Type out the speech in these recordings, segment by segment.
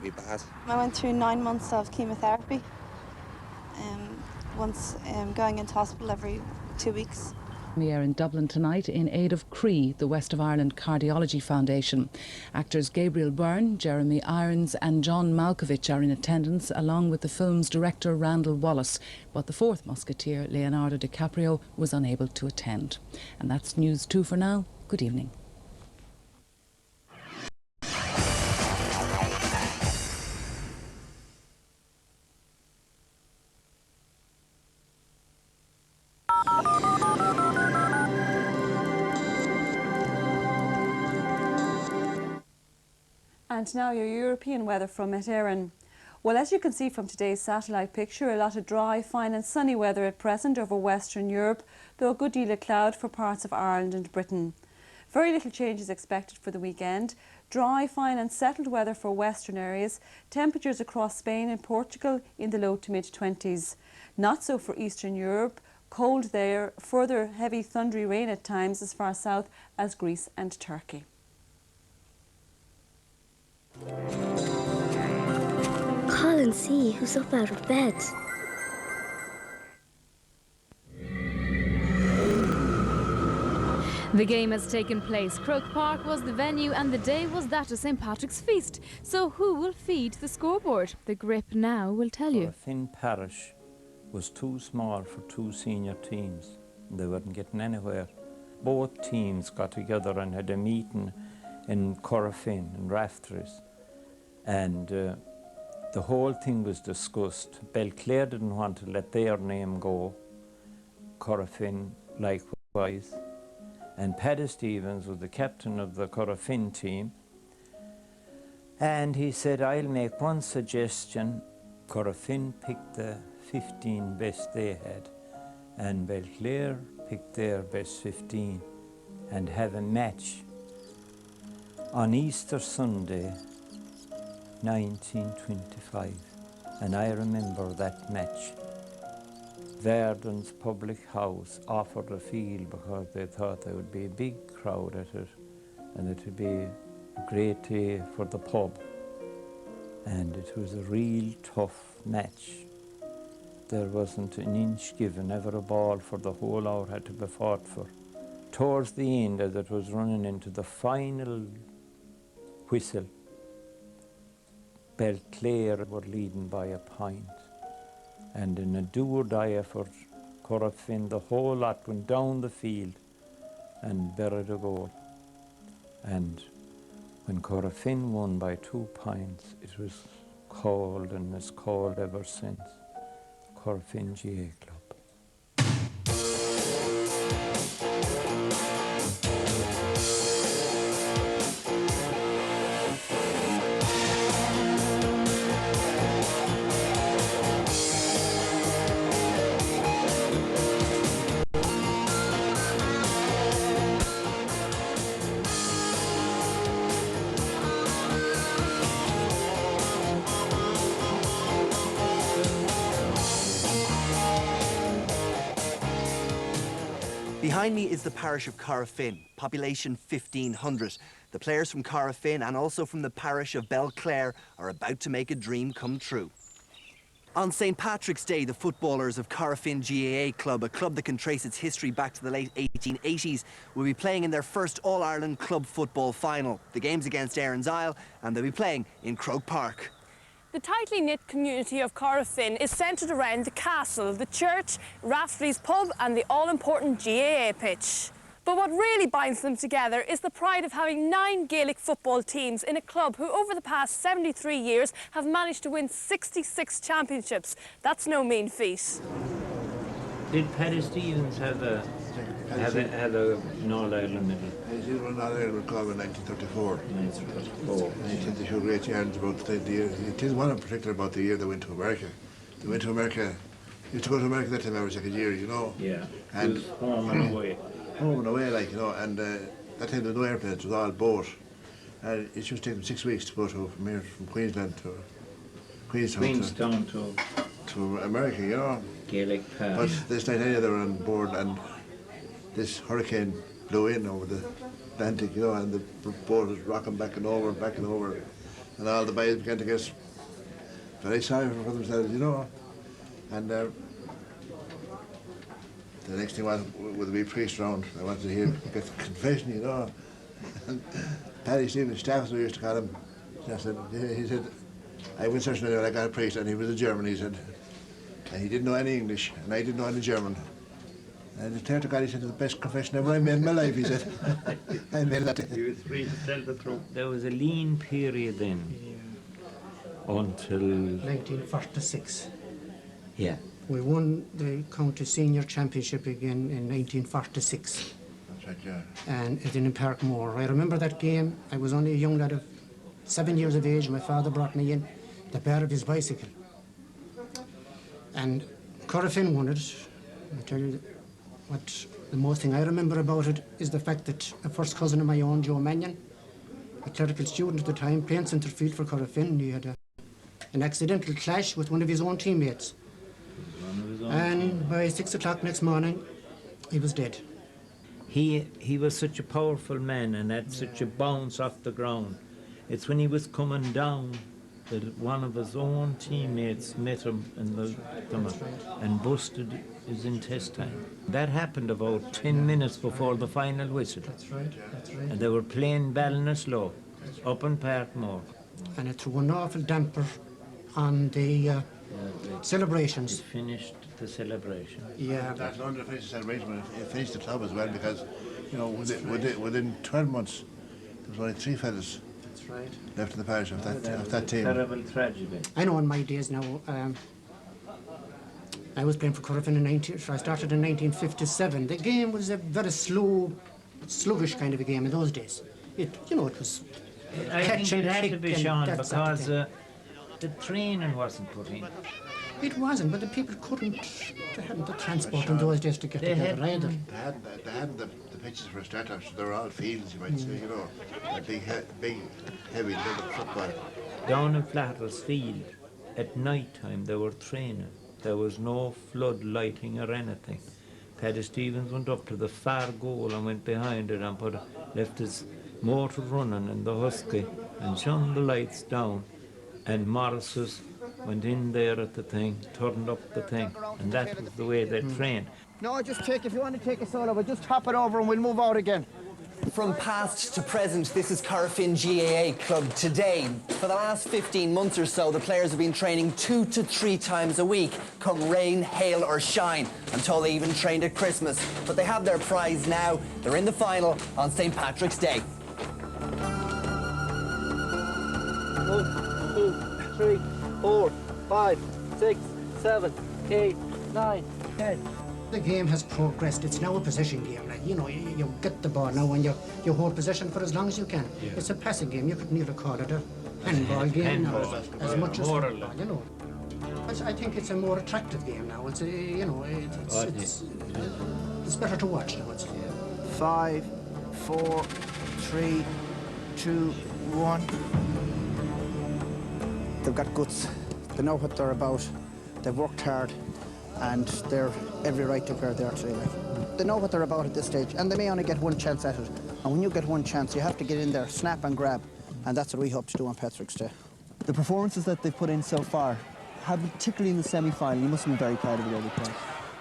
be bad. I went through 9 months of chemotherapy, once going into hospital every 2 weeks. We are in Dublin tonight in aid of CREE, the West of Ireland Cardiology Foundation. Actors Gabriel Byrne, Jeremy Irons and John Malkovich are in attendance, along with the film's director Randall Wallace. But the fourth musketeer, Leonardo DiCaprio, was unable to attend. And that's News 2 for now. Good evening. And now your European weather from Met Éireann. Well, as you can see from today's satellite picture, a lot of dry, fine and sunny weather at present over Western Europe, though a good deal of cloud for parts of Ireland and Britain. Very little change is expected for the weekend. Dry, fine and settled weather for western areas. Temperatures across Spain and Portugal in the low to mid-20s. Not so for Eastern Europe. Cold there, further heavy thundery rain at times as far south as Greece and Turkey. Call and see who's up out of bed. The game has taken place. Croke Park was the venue and the day was that of St Patrick's Feast. So who will feed the scoreboard? The grip now will tell you. Corofin Parish was too small for two senior teams. They weren't getting anywhere. Both teams got together and had a meeting in Corofin and Rafteries. And the whole thing was discussed. Belclare didn't want to let their name go. Corofin likewise. And Paddy Stevens was the captain of the Corofin team. And he said, I'll make one suggestion. Corofin picked the 15 best they had, and Belclare picked their best 15, and have a match on Easter Sunday, 1925. And I remember that match. Verdon's public house offered a field because they thought there would be a big crowd at it and it would be a great day for the pub. And it was a real tough match. There wasn't an inch given, ever a ball for the whole hour had to be fought for. Towards the end, as it was running into the final whistle, Belclare were leading by a point. And in a do-or-die effort, Corofin, the whole lot went down the field and buried a goal. And when Corofin won by 2 points, it was called, and it's called ever since, Corofin GA Club. Behind me is the parish of Corofin, population 1,500. The players from Corofin and also from the parish of Belclare are about to make a dream come true. On St Patrick's Day, the footballers of Corofin GAA Club, a club that can trace its history back to the late 1880s, will be playing in their first All-Ireland club football final. The game's against Erin's Isle and they'll be playing in Croke Park. The tightly knit community of Corofin is centred around the castle, the church, Raftery's pub and the all-important GAA pitch. But what really binds them together is the pride of having 9 Gaelic football teams in a club who over the past 73 years have managed to win 66 championships. That's no mean feat. Did Paddy Stevens have an All-Ireland medal? He won All-Ireland Club in 1934. 1934. And he tends to show great yarns about the year. He tells one in particular about the year they went to America. They went to America. He used to go to America that time every second year, you know. Yeah. And it was home and away. Home and away, like, you know. And that time there were no airplanes, it was all boat. And it used to take them 6 weeks to go from here, from Queensland to Queenstown to America, you know. Gaelic Pass. But this night anyway, they were on board and this hurricane blew in over the Atlantic, you know, and the boat was rocking back and over. and all the boys began to get very sorry for themselves, you know. And the next thing was, would there be a priest round? I wanted to get the confession, you know. And Paddy Stevens, staff, as we used to call him, he said, I went searching anywhere, I got a priest, and he was a German, he said. And he didn't know any English, and I didn't know any German. And I declared to God, he said, the best confession ever I made in my life, he said. I made that. He was free to tell the truth. There was a lean period then, until 1946. Yeah. We won the county senior championship again in 1946. That's right, yeah. And it in Parkmore. I remember that game. I was only a young lad of 7 years of age. My father brought me in the bar of his bicycle. And Corofin won it. I tell you what the most thing I remember about it is the fact that a first cousin of my own, Joe Mannion, a clerical student at the time, playing centre field for Corofin, he had an accidental clash with one of his own teammates. And by 6 o'clock next morning, he was dead. He was such a powerful man and had such a bounce off the ground. It's when he was coming down that one of his own teammates met him in the stomach and busted his intestine. That happened about 10 minutes before the final whistle. That's right, that's right. And they were playing Ballinasloe up in Parkmore. And it threw an awful damper on the celebrations. It finished the celebration. Yeah. That's not only to finish the celebration, but it finished the club as well, because, you know, within 12 months, there was only 3 fellas Right. left in the parish of that team. Terrible tragedy. I know in my days now, I was playing for Corofin in I started in 1957. The game was a very sluggish kind of a game in those days. It was I catch think it and had to kick be and shown that sort of because thing. the training wasn't put in. It wasn't, but the people they hadn't the transport in those days to get together either. They hadn't the pitches for a start off, so they were all fields, you might say, you know. Like big, heavy leather football. Down in Flatter's Field, at night time they were training. There was no flood lighting or anything. Paddy Stevens went up to the far goal and went behind it and left his motor running in the Husky and shone the lights down. And Morris's went in there at the thing, turned up the thing, and that was the way they trained. No, if you want to take a solo, but just hop it over and we'll move out again. From past to present, this is Corofin GAA Club today. For the last 15 months or so, the players have been training 2 to 3 times a week, come rain, hail or shine. I'm told they even trained at Christmas. But they have their prize now. They're in the final on St. Patrick's Day. 1, 2, 3, 4, 5, 6, 7, 8, 9, 10. The game has progressed. It's now a possession game. Like, you know, you get the ball now and you hold possession for as long as you can. Yeah. It's a passing game. You couldn't even call it a handball game now, as much as football, you know. But I think it's a more attractive game now. It's it's better to watch now. 5, 4, 3, 2, 1. They've got guts. They know what they're about. They've worked hard. And they're every right to where they are today. They know what they're about at this stage, and they may only get one chance at it. And when you get one chance, you have to get in there, snap and grab, and that's what we hope to do on Patrick's Day. The performances that they've put in so far, particularly in the semi-final, you must be very proud of the way they played.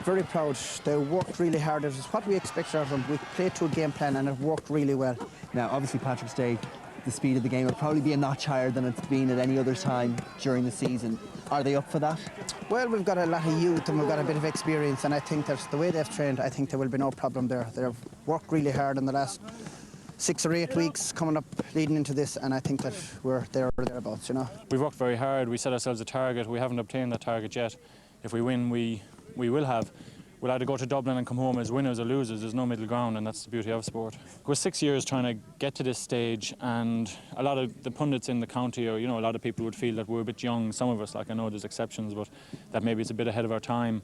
Very proud. They worked really hard. It was what we expected of them. We played to a game plan, and it worked really well. Now, obviously, Patrick's Day, the speed of the game will probably be a notch higher than it's been at any other time during the season. Are they up for that? Well, we've got a lot of youth and we've got a bit of experience, and I think that the way they've trained, I think there will be no problem there. They've worked really hard in the last 6 or 8 weeks coming up, leading into this, and I think that we're there or thereabouts, you know. We've worked very hard. We set ourselves a target. We haven't obtained that target yet. If we win, we will have. We'll either go to Dublin and come home as winners or losers. There's no middle ground, and that's the beauty of sport. We're 6 years trying to get to this stage, and a lot of the pundits in the county, or, you know, a lot of people would feel that we're a bit young. Some of us, like, I know there's exceptions, but that maybe it's a bit ahead of our time.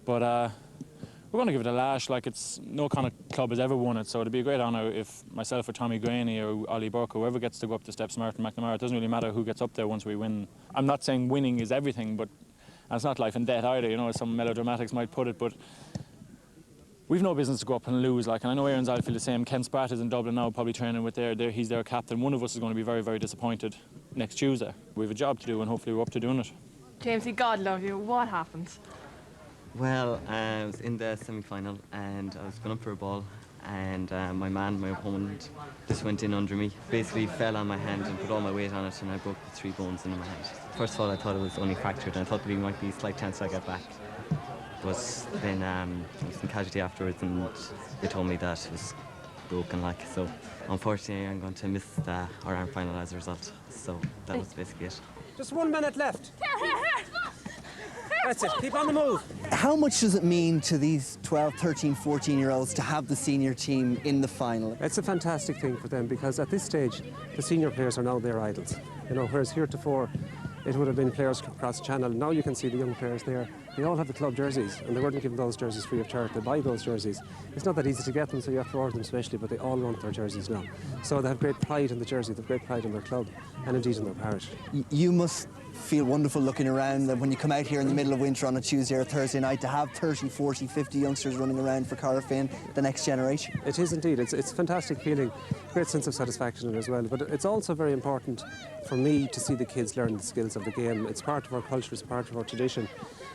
But we're going to give it a lash. Like, it's no kind of club has ever won it, so it'd be a great honour if myself or Tommy Graney or Ollie Burke, whoever gets to go up the steps, Martin McNamara, it doesn't really matter who gets up there once we win. I'm not saying winning is everything, but and it's not life and death either, you know, as some melodramatics might put it, but We've no business to go up and lose, like, and I know Aaron's I'll feel the same. Ken Spratt is in Dublin now, probably training with he's their captain. One of us is going to be very, very disappointed next Tuesday. We have a job to do, and hopefully we're up to doing it. Jamesy, God love you. What happened? Well, I was in the semi-final and I was going up for a ball, and my opponent, just went in under me. Basically fell on my hand and put all my weight on it, and I broke the 3 bones in my hand. First of all, I thought it was only fractured, and I thought there might be a slight chance I get back. But then I was in casualty afterwards, and they told me that it was broken, like. So unfortunately, I'm going to miss our arm final as a result. So that was basically it. Just 1 minute left. That's it. Keep on the move. How much does it mean to these 12, 13, 14-year-olds to have the senior team in the final? It's a fantastic thing for them, because at this stage, the senior players are now their idols. You know, whereas heretofore, it would have been players across the channel. Now you can see the young players there. They all have the club jerseys, and they weren't given those jerseys free of charge. They buy those jerseys. It's not that easy to get them, so you have to order them specially, but they all want their jerseys now. So they have great pride in the jersey, they have great pride in their club, and indeed in their parish. You must feel wonderful looking around when you come out here in the middle of winter on a Tuesday or Thursday night to have 30, 40, 50 youngsters running around for Corofin, the next generation. It is indeed. It's a fantastic feeling, great sense of satisfaction in it as well. But it's also very important for me to see the kids learn the skills of the game. It's part of our culture, it's part of our tradition.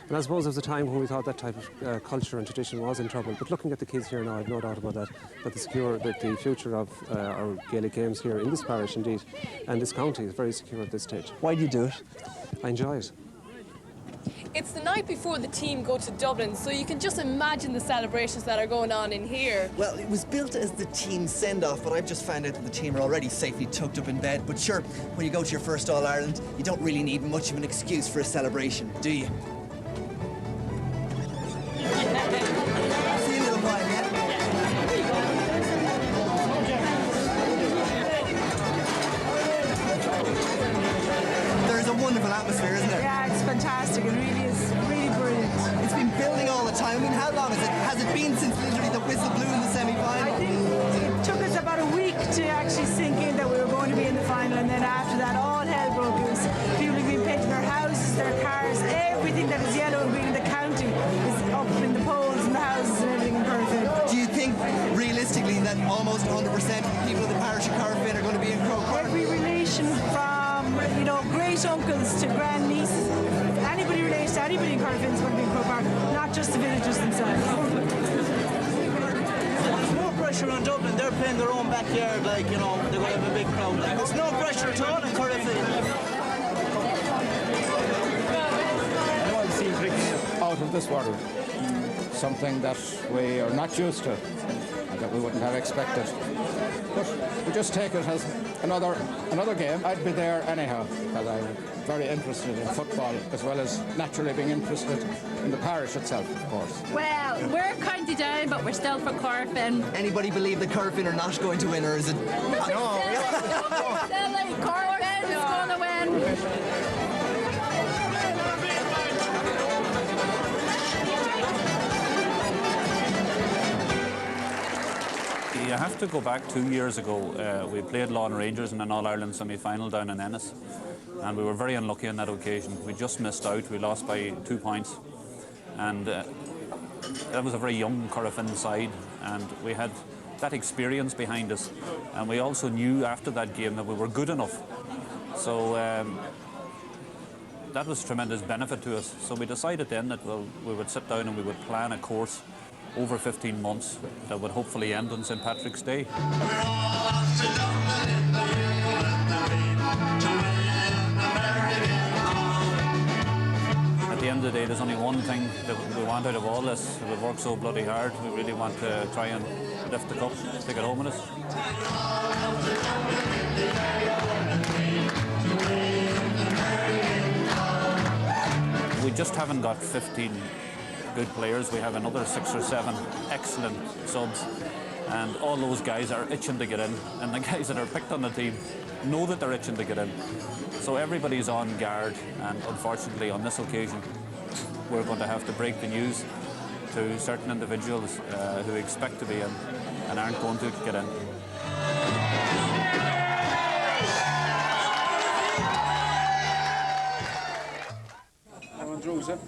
And I suppose there was a time when we thought that type of culture and tradition was in trouble. But looking at the kids here now, I've no doubt about that the future of our Gaelic games here in this parish, indeed, and this county is very secure at this stage. Why do you do it? I enjoy it. It's the night before the team go to Dublin, so you can just imagine the celebrations that are going on in here. Well, it was built as the team send-off, but I've just found out that the team are already safely tucked up in bed. But sure, when you go to your first All-Ireland, you don't really need much of an excuse for a celebration, do you? See you, little boy, yeah? There's a wonderful atmosphere, isn't there? Yeah, it's fantastic. It really is really brilliant. It's been building all the time. I mean, how long has it been since literally the whistle blew in the semi-final? I think it took us about a week to actually sink in that we were going to be in the final, and then after that, all hell broke loose. People have been painting their houses, their cars, everything that is yellow and green in the county is up in the poles and the houses and everything in Corofin. Do you think, realistically, that almost 100% of the people of the parish of Corofin are going to be in Croke Park? Every relation from, you know, great uncles to grand nieces, anybody related to anybody in Corofin is going to be in Croke Park, not just the villagers themselves. There's no pressure on Dublin. They're playing their own backyard, like, you know, they're going to have a big crowd. There's no pressure at all in Corofin. Out of this world, something that we are not used to and that we wouldn't have expected. But we just take it as another game. I'd be there anyhow because I'm very interested in football as well as naturally being interested in the parish itself, of course. Well, we're county down, but we're still for Corofin. Anybody believe that Corofin are not going to win, or is it? No. Silly, Corofin's going to win. You have to go back 2 years ago. We played Lawn Rangers in an All-Ireland semi-final down in Ennis, and we were very unlucky on that occasion. We just missed out. We lost by 2 points, and that was a very young Corofin side, and we had that experience behind us, and we also knew after that game that we were good enough. So that was tremendous benefit to us. So we decided then that we would sit down and we would plan a course over 15 months that would hopefully end on St. Patrick's Day. At the end of the day, there's only one thing that we want out of all this. We've worked so bloody hard. We really want to try and lift the cup, take it home with us. We just haven't got 15 good players. We have another 6 or 7 excellent subs, and all those guys are itching to get in, and the guys that are picked on the team know that they're itching to get in. So everybody's on guard, and unfortunately on this occasion we're going to have to break the news to certain individuals who expect to be in and aren't going to get in. through, sir.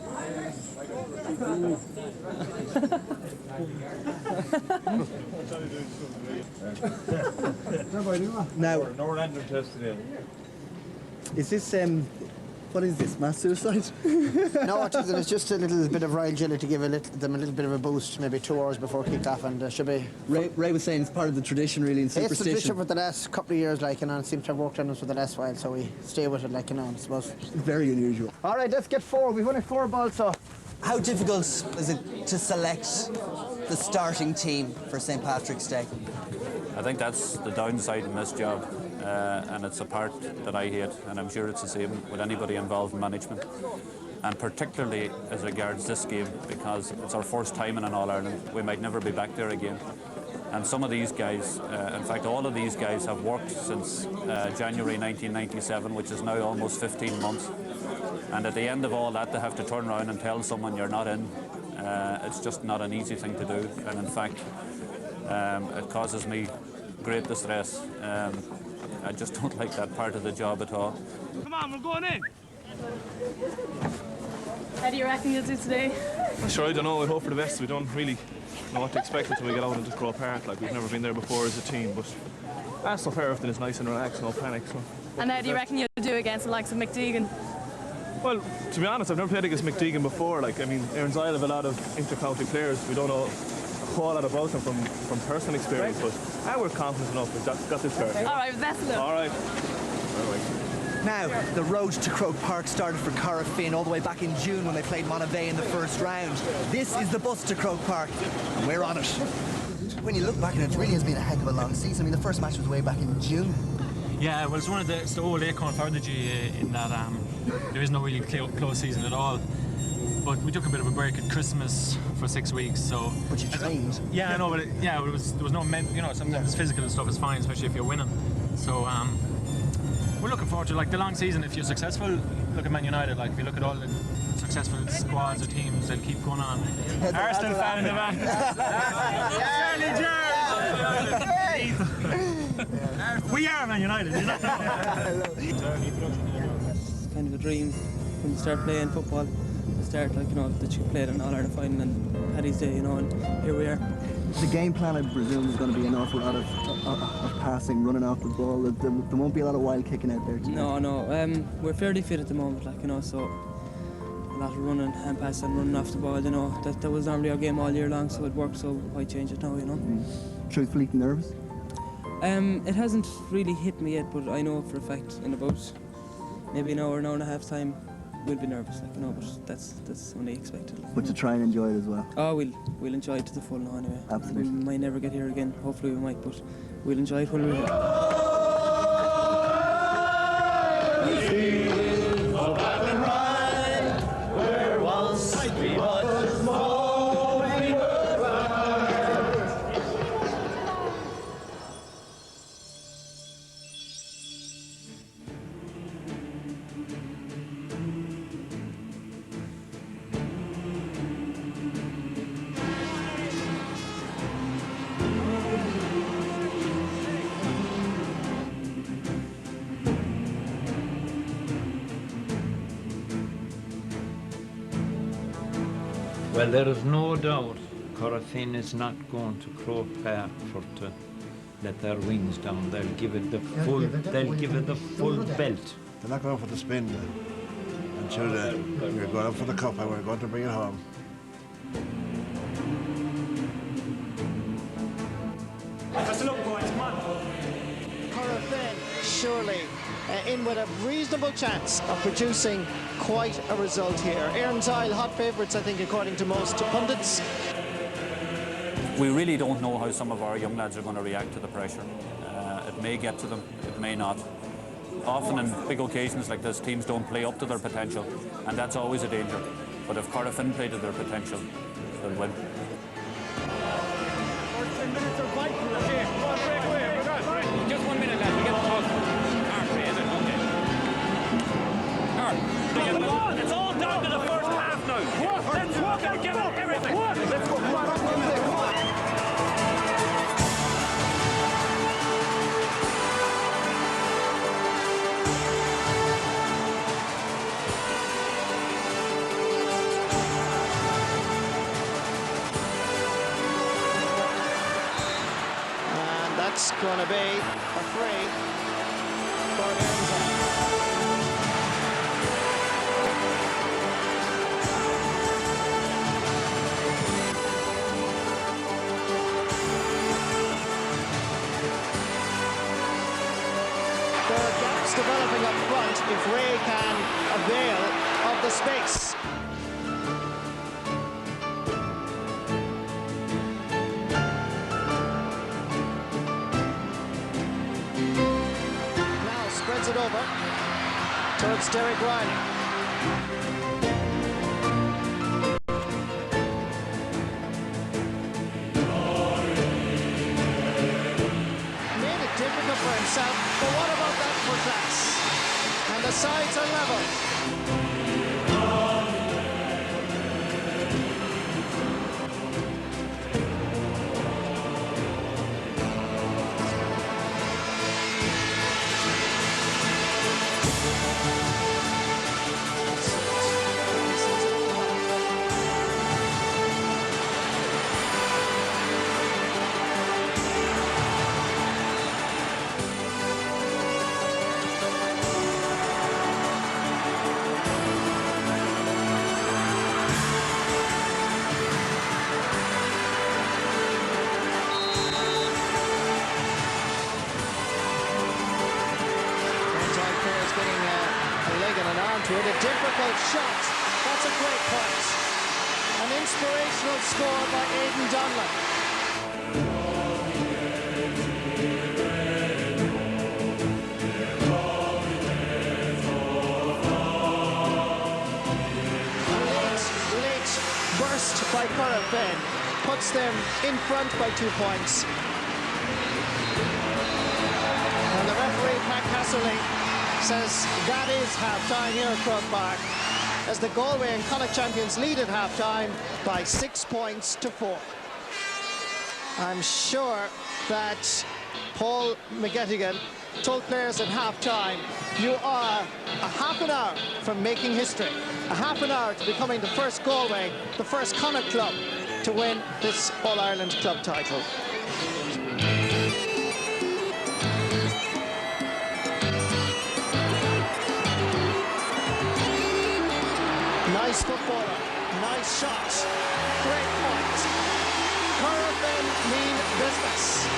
Now, no random test today. is this what is this, mass suicide? No, it isn't. It's just a little bit of royal jelly to give them a little bit of a boost, maybe 2 hours before kick-off, and should be... Ray was saying it's part of the tradition, really, and superstition. It's the tradition for the last couple of years, like, you know, and it seems to have worked on us for the last while, so we stay with it, like, you know, I suppose. Very unusual. All right, let's get 4. We've only 4 balls, so... How difficult is it to select the starting team for St. Patrick's Day? I think that's the downside in this job, and it's a part that I hate, and I'm sure it's the same with anybody involved in management. And particularly as regards this game, because it's our first time in an All-Ireland. We might never be back there again. And some of these guys, in fact all of these guys have worked since January 1997, which is now almost 15 months. And at the end of all that, they have to turn around and tell someone you're not in. It's just not an easy thing to do, and in fact it causes me great distress. I just don't like that part of the job at all. Come on, we're going in. How do you reckon you'll do today? Sure, I don't know. I hope for the best. We don't really know what to expect until we get out into Croke Park. Like, we've never been there before as a team, but so far everything is nice and relaxed, no panic. So. And how do you reckon you'll do against the likes of McDeegan? Well, to be honest, I've never played against McDeegan before. Like, I mean, Erin's Isle have a lot of inter-county players. We don't know a whole lot about them from personal experience, but we're confident enough. We've got this fair. All right, best of luck. All right. Now, the road to Croke Park started for Corofin all the way back in June when they played Monavea in the first round. This is the bus to Croke Park, and we're on it. When you look back at it, it really has been a heck of a long season. I mean, the first match was way back in June. Yeah, well, it's the old Acorn prodigy in that there is no really close season at all. But we took a bit of a break at Christmas for 6 weeks, so... But you trained. Yeah, I know, but there was no... sometimes physical and stuff is fine, especially if you're winning. So, we're looking forward to, like, the long season. If you're successful, look at Man United. Like, if you look at all the successful squads or teams, they'll keep going on. Arsenal fan in the back. We are Man United, you know? It's kind of a dream when you start playing football. You start, like, that you played an All-Ireland final and Paddy's Day, and here we are. The game plan, I presume, is going to be an awful lot of passing, running off the ball. There won't be a lot of wild kicking out there. No. We're fairly fit at the moment, so a lot of running and passing, running off the ball. That was normally our game all year long, so it worked. So why change it now? Truthfully, nervous? It hasn't really hit me yet, but I know for a fact in about maybe an hour and a half time we'll be nervous, but that's only expected. But to try and enjoy it as well. Oh, we'll enjoy it to the full now anyway. Absolutely. We might never get here again. Hopefully we might, but we'll enjoy it when we're here. Well, there is no doubt Corofin is not going to Croke Park to let their wings down. They'll give it the full. They'll give it the full belt. They're not going for the spin. I'm sure that we're going for the cup and we're going to bring it home. Best of luck, boys. Come on. Corofin surely in with a reasonable chance of producing quite a result here. Erin's Isle, hot favourites, I think, according to most pundits. We really don't know how some of our young lads are going to react to the pressure. It may get to them, it may not. Often in big occasions like this, teams don't play up to their potential, and that's always a danger. But if Corofin play to their potential, they'll win. 10 minutes of fight. Okay, come on, break away. Just 1 minute, lads. We get the talk. It's all down to the first half now. Let's walk and give it everything. Let's go. going to be a free for Aaron. There are gaps developing up front if Ray can avail of the space. Now spreads it over towards Derek Riley. Made it difficult for himself, but what about that for class? And the sides are level. To it, a difficult shot. That's a great point. An inspirational score by Aidan Donlan. A late burst by Corofin puts them in front by 2 points. And the referee, Pat Casserly, says that is half-time here at Croke Park as the Galway and Connacht champions lead at half-time by 6 points to 4. I'm sure that Paul McGettigan told players at half-time, you are a half an hour from making history, a half an hour to becoming the first Galway, the first Connacht club to win this All-Ireland club title. Nice footballer, nice shot, great point. Corofin mean business.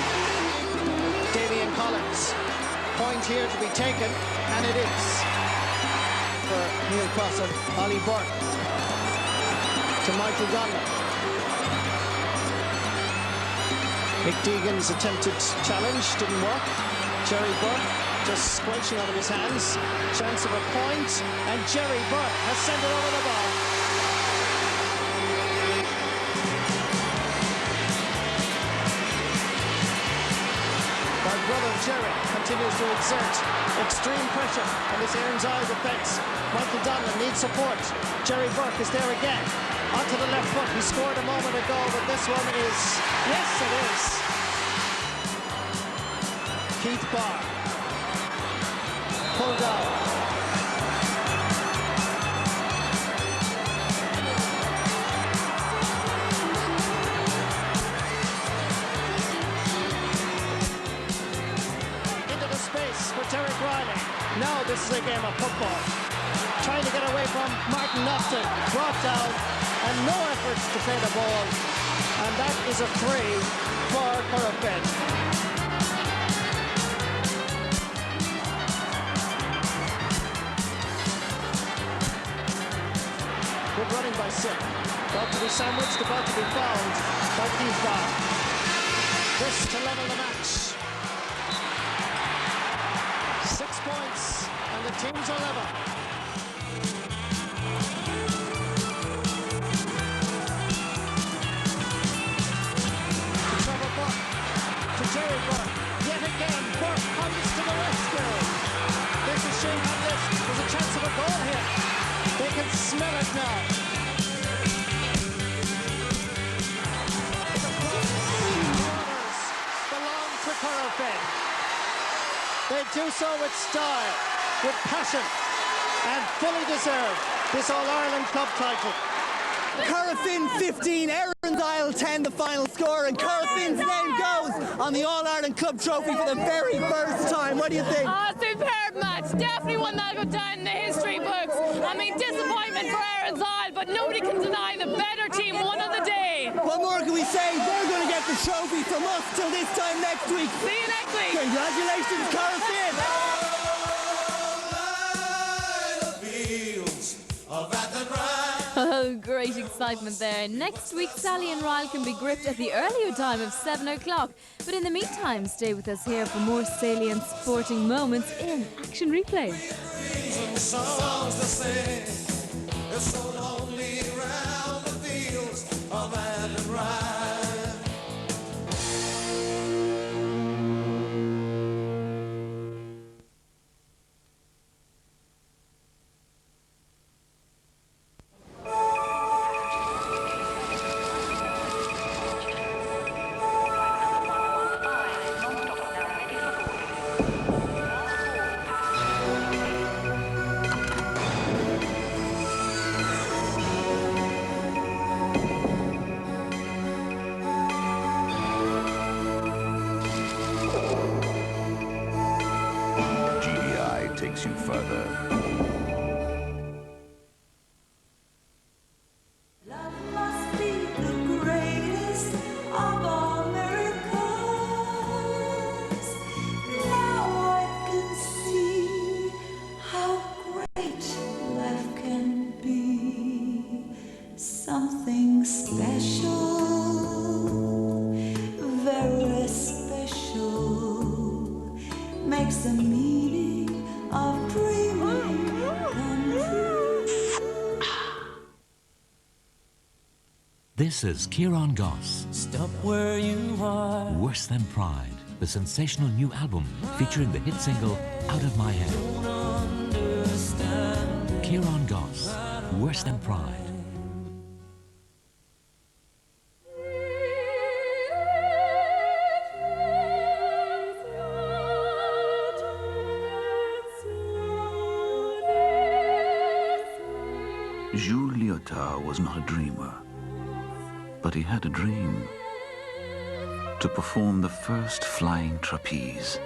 Damien Collins, point here to be taken, and it is. For Neil Crossan, Ollie Burke to Michael Donlan. Mick Deegan's attempted challenge didn't work. Jerry Burke just squelching out of his hands. Chance of a point, and Jerry Burke has sent it over the bar. My brother Jerry continues to exert extreme pressure on this Aaron's Isle defence. Michael Donlan needs support. Jerry Burke is there again. Onto the left foot. He scored a moment ago, but this one is... Yes, it is. Keith Barr. Pulled down. Into the space for Derek Riley. Now this is a game of football. Trying to get away from Martin Nofton. Brought down and no efforts to play the ball. And that is a free for Corofin. Good running by Sick. About to be sandwiched, about to be fouled by Keith Barr. This to level the match. 6 points, and the teams are level. To Trevor Burke, to Jerry Burke. Yet again, Burke comes to the rescue. This is Shane Hanlist. There's a chance of a goal here. They can smell it now. The corners belong to Corofin. They do so with style, with passion, and fully deserve this All-Ireland club title. Corofin 15, Aaron Aaron's Isle 10, the final score, and Corofin's name goes on the All-Ireland Club Trophy for the very first time. What do you think? Oh, superb match. Definitely one that'll go down in the history books. I mean, disappointment for Aaron's Isle, but nobody can deny the better team won on the day. What more can we say? They're going to get the trophy from us till this time next week. See you next week. Congratulations, Corofin. Oh, great excitement there. Next week, Sally and Ryle can be gripped at the earlier time of 7 o'clock. But in the meantime, stay with us here for more salient sporting moments in Action Replay. Takes you further. Love must be the greatest of all miracles. Now I can see how great life can be. Something special, very special, makes the meaning of dreaming come true. This is Corofin Gaa. Stop where you are. Worse Than Pride, the sensational new album featuring the hit single Out of My Head. Corofin Gaa, Worse Than Pride. Jules Lyotard was not a dreamer, but he had a dream to perform the first flying trapeze.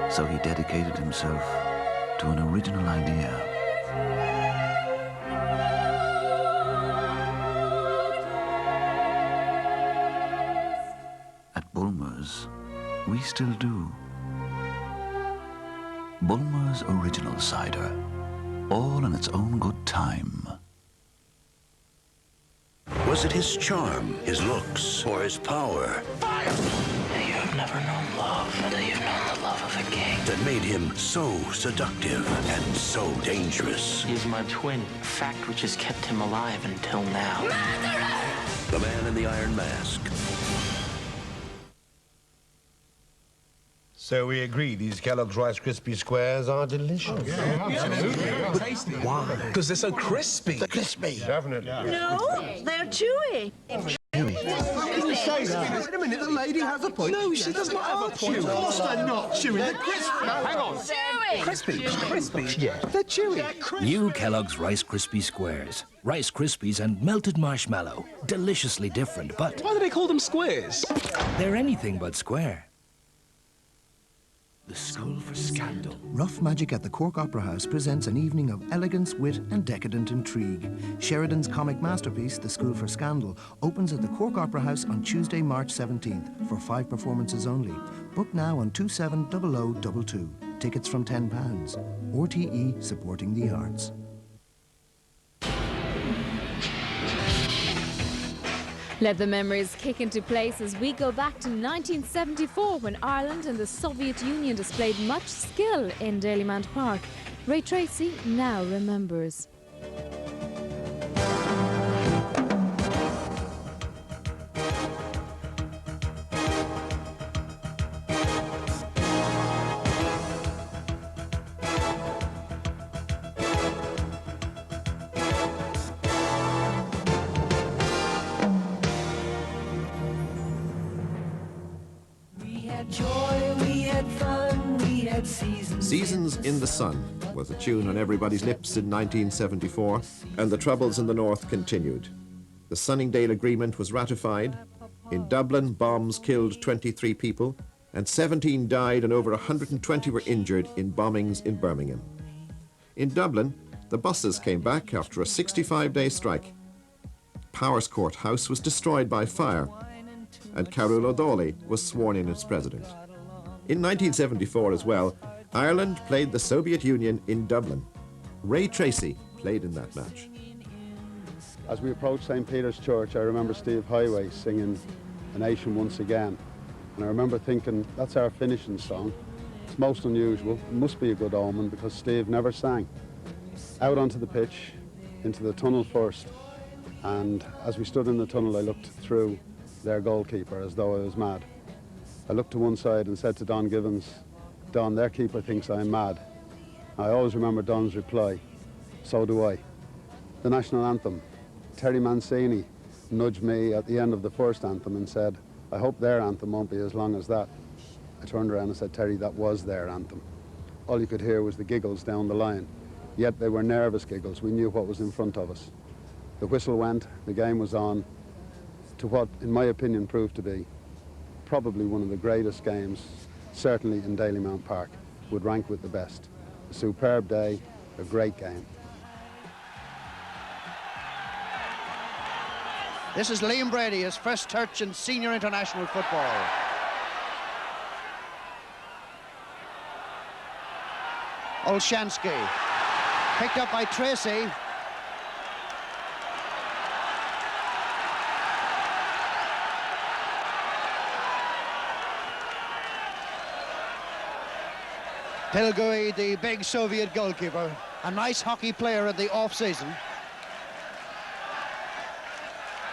So he dedicated himself to an original idea. At Bulmer's, we still do. Bulmer's Original Cider, all in its own good time. Was it his charm, his looks, or his power? You have never known love until you've known the love of a king. That made him so seductive and so dangerous. He is my twin, a fact which has kept him alive until now. The Man in the Iron Mask. So we agree these Kellogg's Rice Krispie Squares are delicious. Oh, yeah, absolutely. Tasty. Why? Because they're so crispy. They're crispy. Definitely. No, they're chewy. How can you say that? Wait a minute, the lady has a point. No, she does not have a point. Of course they're not chewy. They're crispy. No, hang on. Chewy. Crispy. Crispy. Yeah, they're chewy. New Kellogg's Rice Krispie Squares. Rice Krispies and melted marshmallow. Deliciously different, but... Why do they call them squares? They're anything but square. The School for Scandal. Rough Magic at the Cork Opera House presents an evening of elegance, wit and decadent intrigue. Sheridan's comic masterpiece, The School for Scandal, opens at the Cork Opera House on Tuesday, March 17th for 5 performances only. Book now on 270022. Tickets from £10. RTE supporting the arts. Let the memories kick into place as we go back to 1974 when Ireland and the Soviet Union displayed much skill in Dalymount Park. Ray Tracy now remembers. Seasons in the Sun was a tune on everybody's lips in 1974, and the troubles in the north continued. The Sunningdale Agreement was ratified. In Dublin, bombs killed 23 people, and 17 died and over 120 were injured in bombings in Birmingham. In Dublin, the buses came back after a 65-day strike. Powerscourt House was destroyed by fire, and Carol O'Dawley was sworn in as president. In 1974 as well, Ireland played the Soviet Union in Dublin. Ray Tracy played in that match. As we approached St. Peter's Church, I remember Steve Highway singing A Nation Once Again. And I remember thinking, that's our finishing song. It's most unusual. It must be a good omen because Steve never sang. Out onto the pitch, into the tunnel first. And as we stood in the tunnel, I looked through their goalkeeper as though I was mad. I looked to one side and said to Don Givens, Don, their keeper thinks I'm mad. I always remember Don's reply, so do I. The national anthem. Terry Mancini nudged me at the end of the first anthem and said, I hope their anthem won't be as long as that. I turned around and said, Terry, that was their anthem. All you could hear was the giggles down the line. Yet they were nervous giggles. We knew what was in front of us. The whistle went, the game was on, to what, in my opinion, proved to be probably one of the greatest games, certainly in Dalymount Park, would rank with the best. A superb day, a great game. This is Liam Brady, his first touch in senior international football. Olshansky, picked up by Tracy. Pilgui, the big Soviet goalkeeper, a nice hockey player in the off-season.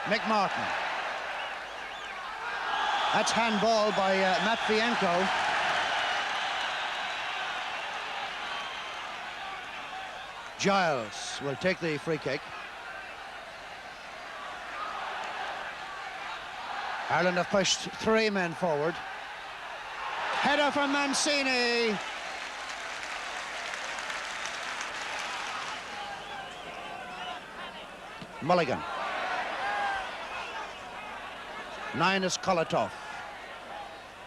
McMartin. That's handball by Matvienko. Giles will take the free kick. Ireland have pushed 3 men forward. Header from Mancini. Mulligan. 9 is Kolotov.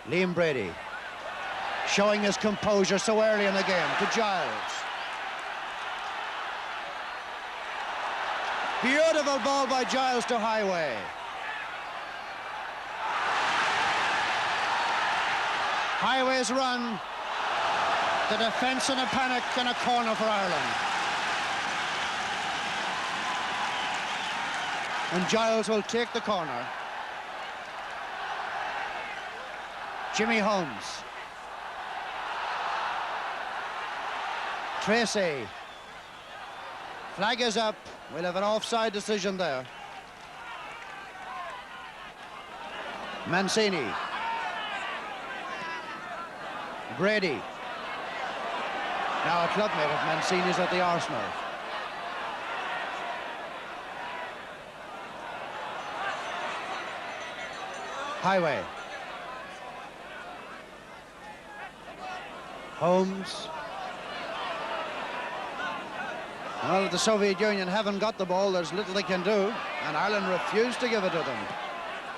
Liam Brady showing his composure so early in the game to Giles. Beautiful ball by Giles to Highway. Highway's run. The defence in a panic in a corner for Ireland. And Giles will take the corner. Jimmy Holmes. Tracy. Flag is up. We'll have an offside decision there. Mancini. Brady. Now a clubmate of Mancini's at the Arsenal. Highway. Holmes. Well, the Soviet Union haven't got the ball. There's little they can do. And Ireland refused to give it to them.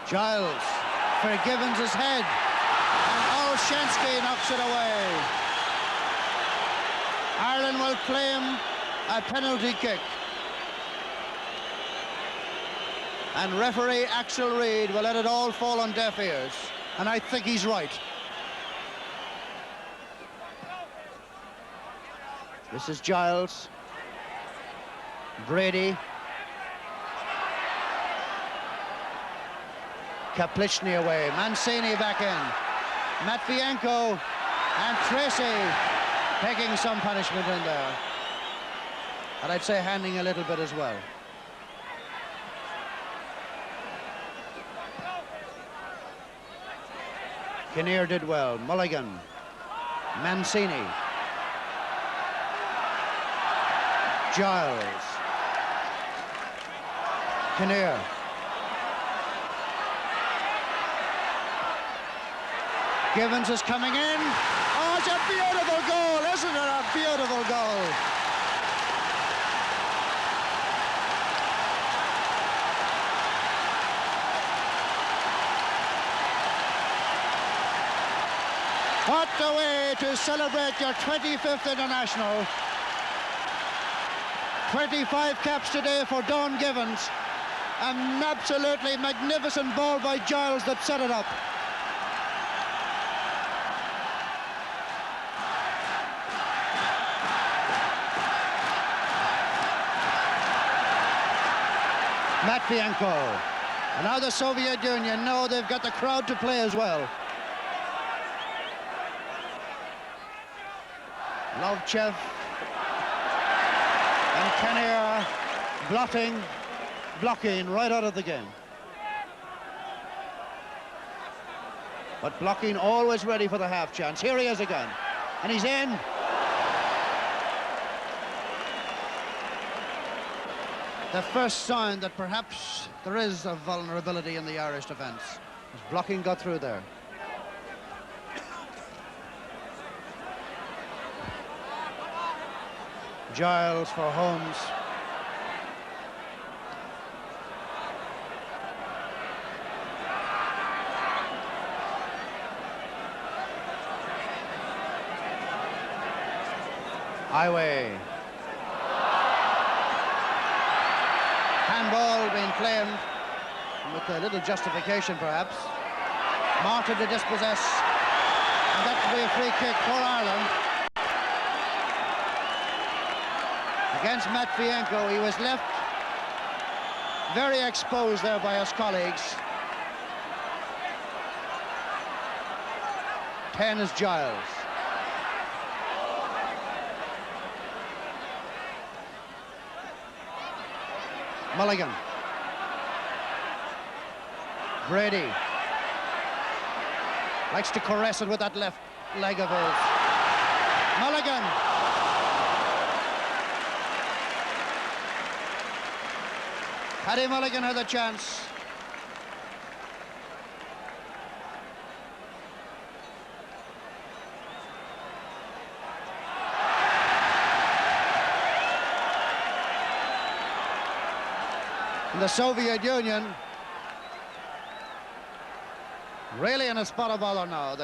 Giles for Givens' head. And Olshansky knocks it away. Ireland will claim a penalty kick. And referee Axel Reid will let it all fall on deaf ears. And I think he's right. This is Giles. Brady. Kaplichny away. Mancini back in. Matvienko and Tracy taking some punishment in there. And I'd say handing a little bit as well. Kinnear did well. Mulligan. Mancini. Giles. Kinnear. Givens is coming in. Oh, Such a beautiful goal, isn't it? A beautiful goal. What a way to celebrate your 25th international. 25 caps today for Don Givens. An absolutely magnificent ball by Giles that set it up. Matvienko. And now the Soviet Union know they've got the crowd to play as well. Lovchev and Kenner blocking right out of the game. But blocking always ready for the half chance. Here he is again, and he's in. The first sign that perhaps there is a vulnerability in the Irish defence. His blocking got through there. Giles for Holmes. Highway. Handball being claimed with a little justification perhaps. Martin to dispossess, and that will be a free kick for Ireland. Against Matvienko, he was left very exposed there by his colleagues. 10 is Giles. Mulligan. Brady. Likes to caress it with that left leg of his. Mulligan. Paddy Mulligan had a chance. In the Soviet Union, really in a spot of bother now.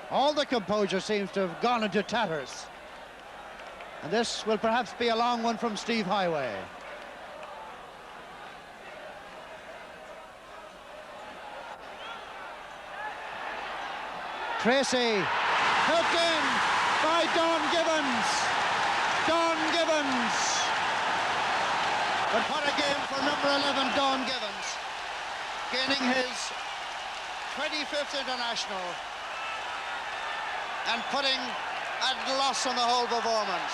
All the composure seems to have gone into tatters. And this will perhaps be a long one from Steve Highway. Tracy, hooked in by Don Givens. Don Givens. But what a game for number 11, Don Givens, gaining his 25th international and putting a gloss on the whole performance.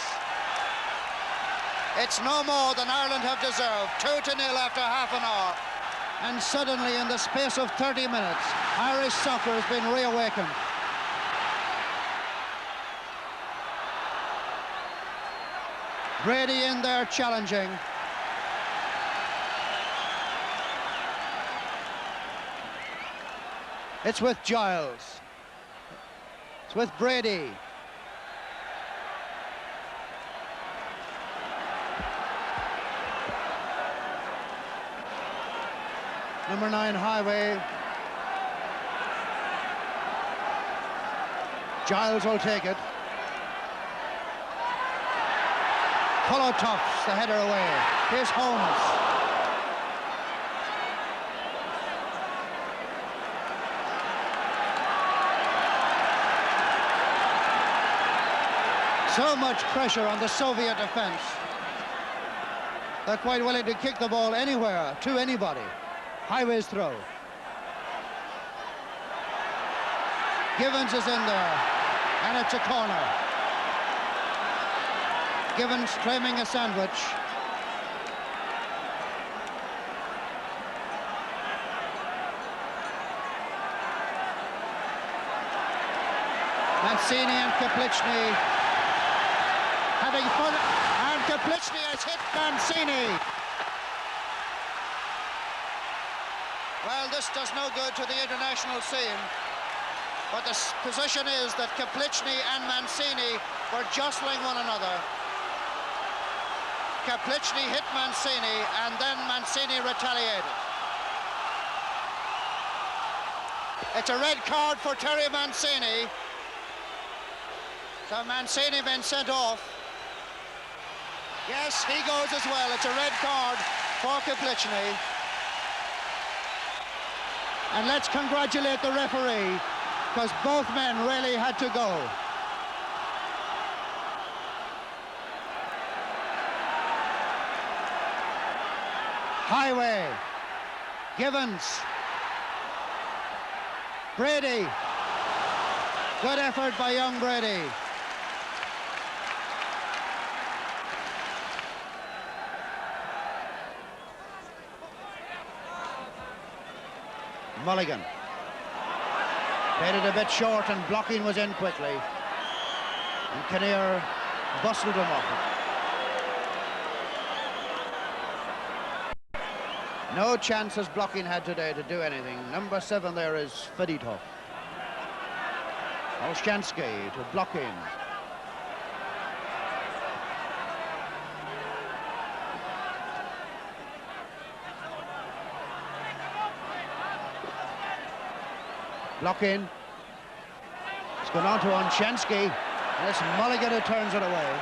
It's no more than Ireland have deserved. 2-0 after half an hour. And suddenly, in the space of 30 minutes, Irish soccer has been reawakened. Brady in there challenging. It's with Giles. It's with Brady. Number 9, Highway. Giles will take it. Kolotov's the header away. Here's Holmes. So much pressure on the Soviet defense. They're quite willing to kick the ball anywhere, to anybody. Highway's throw. Givens is in there, and it's a corner. Givens claiming a sandwich. Mancini and Kaplichny having fun, and Kaplichny has hit Mancini. Well, this does no good to the international scene. but the position is that Kaplichny and Mancini were jostling one another. Kaplichny hit Mancini, and then Mancini retaliated. It's a red card for Terry Mancini. So Mancini been sent off. Yes, he goes as well. It's a red card for Kaplichny. And let's congratulate the referee, because both men really had to go. Highway, Givens, Brady. Good effort by young Brady. Mulligan. Played it a bit short and blocking was in quickly. And Kinnear bustled him off it. No chances blocking had today to do anything. Number 7 there is Feditov. Olshansky to block in. Block in. It's gone on to Olshansky. And it's Mulligan who turns it away.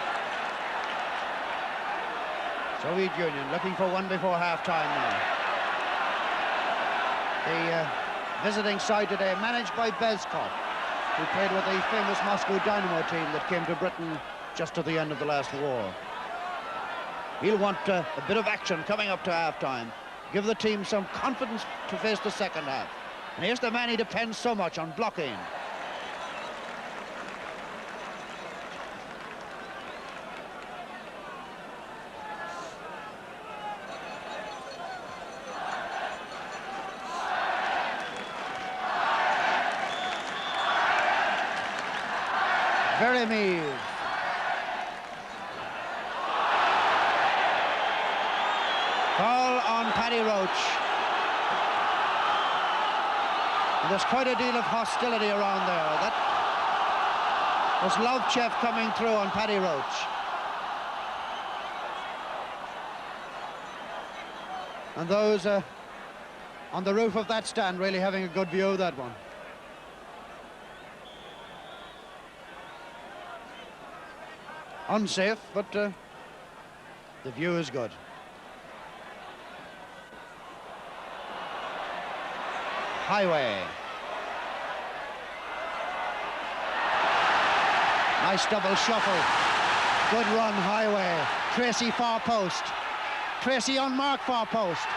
Soviet Union looking for one before half-time now. The visiting side today, managed by Bezkov, who played with the famous Moscow Dynamo team that came to Britain just at the end of the last war. He'll want a bit of action coming up to half-time, give the team some confidence to face the second half. And here's the man he depends so much on, blocking. Veremiev. Foul on Paddy Roach. And there's quite a deal of hostility around there. That was Lovchev coming through on Paddy Roach. And those on the roof of that stand really having a good view of that one. Unsafe, but the view is good. Highway. Nice double shuffle. Good run, Highway. Tracy far post. Tracy on mark far post.